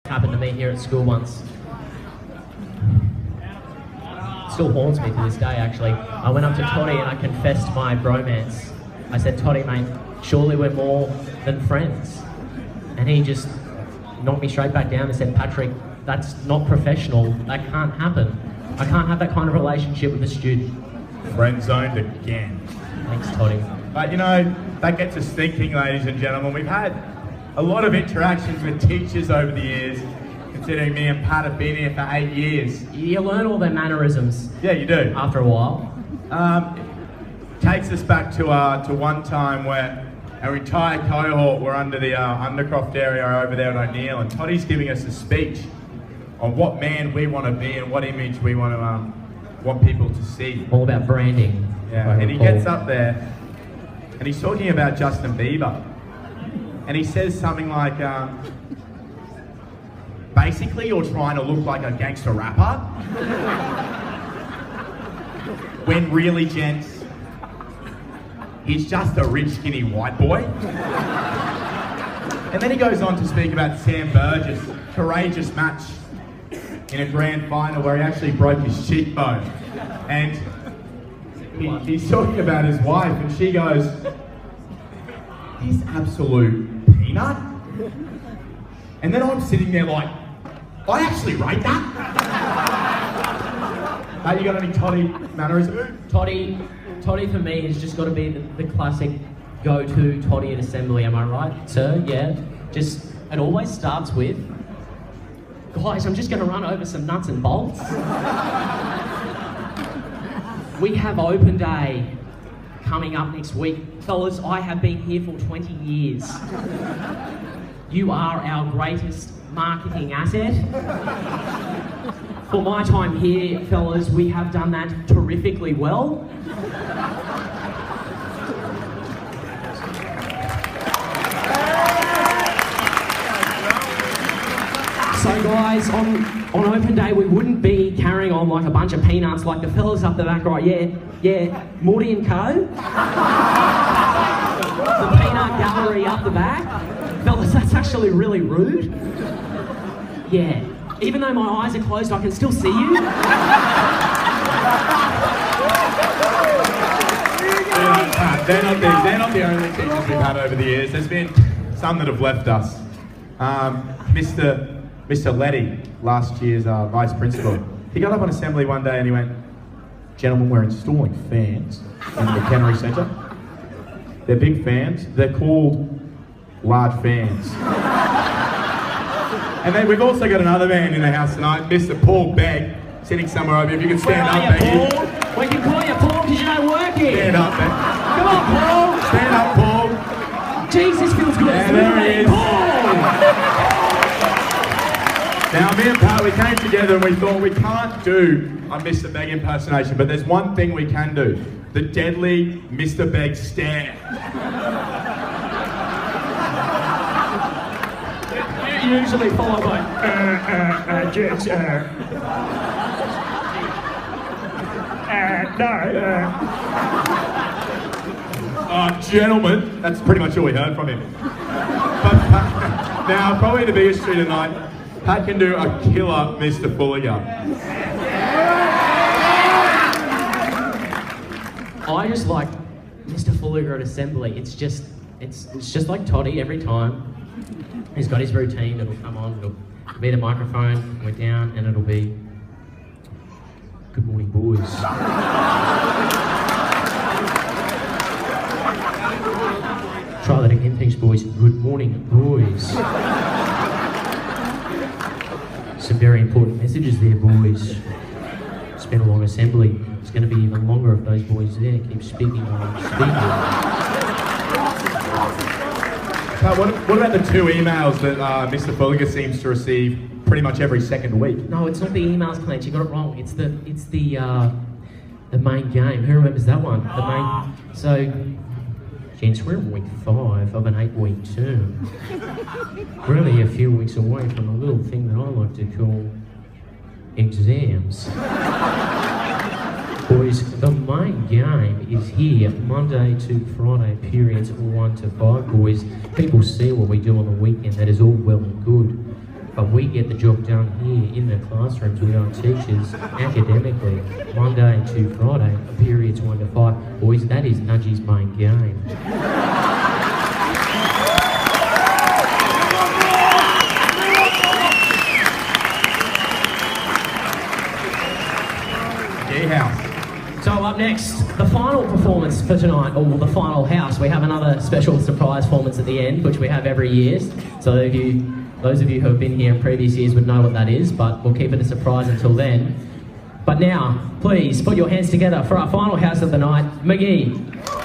happened to me here at school once. Still haunts me to this day, actually. I went up to Toddy and I confessed my bromance. I said, Toddy, mate, surely we're more than friends. And he just knocked me straight back down and said, Patrick, that's not professional. That can't happen. I can't have that kind of relationship with a student. Friend zoned again. Thanks, Toddy. But you know, that gets us thinking, ladies and gentlemen. We've had a lot of interactions with teachers over the years, considering me and Pat have been here for 8 years. You learn all their mannerisms. Yeah, you do. After a while. Takes us back to one time where our entire cohort were under the Undercroft area over there at O'Neill, and Toddy's giving us a speech on what man we want to be and what image we want people to see. All about branding. Yeah, and he gets up there and he's talking about Justin Bieber, and he says something like, basically you're trying to look like a gangster rapper, when really, gents, he's just a rich, skinny white boy. And then he goes on to speak about Sam Burgess' courageous match in a grand final where he actually broke his cheekbone. And he's talking about his wife, and she goes, "This absolute peanut." And then I'm sitting there like, I actually rate that. You got any Toddy mannerisms? Toddy for me has just got to be the classic go-to Toddy at assembly, am I right, sir? Yeah. Just, it always starts with, guys, I'm just going to run over some nuts and bolts. We have open day coming up next week. Fellas, I have been here for 20 years. You are our greatest marketing asset. For my time here, fellas, we have done that terrifically well. So guys, on open day, we wouldn't be carrying on like a bunch of peanuts like the fellas up the back, right? Yeah, Morty and Co. The peanut gallery up the back. Fellas, that's actually really rude. Yeah, even though my eyes are closed, I can still see you. They're not the only teachers we've had over the years. There's been some that have left us. Mr. Letty, last year's vice principal, he got up on assembly one day and he went, "Gentlemen, we're installing fans in the Cannery Centre. They're big fans. They're called large fans." And then we've also got another man in the house tonight, Mr. Paul Begg, sitting somewhere over here. If you can stand up, Beggy. Paul? We can call you Paul because you don't work here. Stand up, Begg. Come on, Paul. Stand up, Paul. Jesus, feels good. Yeah, there he is. Paul. Now, me and Pat, we came together and we thought we can't do a Mr. Begg impersonation, but there's one thing we can do. The deadly Mr. Begg stare. Usually followed by, Gents, no, Gentlemen, that's pretty much all we heard from him. But now, probably the biggest treat tonight, Pat can do a killer Mr. Fulliger. I just like Mr. Fulliger at assembly. It's just like Toddy every time. He's got his routine. It'll come on. It'll be the microphone. We're down, and it'll be, "Good morning, boys." Try that again, thanks, boys. "Good morning, boys." Some very important messages there, boys. It's been a long assembly. It's going to be even longer if those boys there keep speaking while I'm speaking. What about the 2 emails that Mr. Fulliger seems to receive pretty much every second week? No, it's not the emails, Clancy. You got it wrong. It's the main game. Who remembers that one? The main. So, gents, we're in week 5 of an 8-week term. We're only a few weeks away from a little thing that I like to call exams. Boys, the main game is here, Monday to Friday, periods 1 to 5, boys. People see what we do on the weekend, that is all well and good. but we get the job done here in the classrooms with our teachers academically, Monday to Friday, periods 1 to 5. Boys, that is Nudgee's main game. House. So up next, the final performance for tonight, or the final house. We have another special surprise performance at the end, which we have every year. So those of you who have been here in previous years would know what that is, but we'll keep it a surprise until then. But now, please put your hands together for our final house of the night, McGee.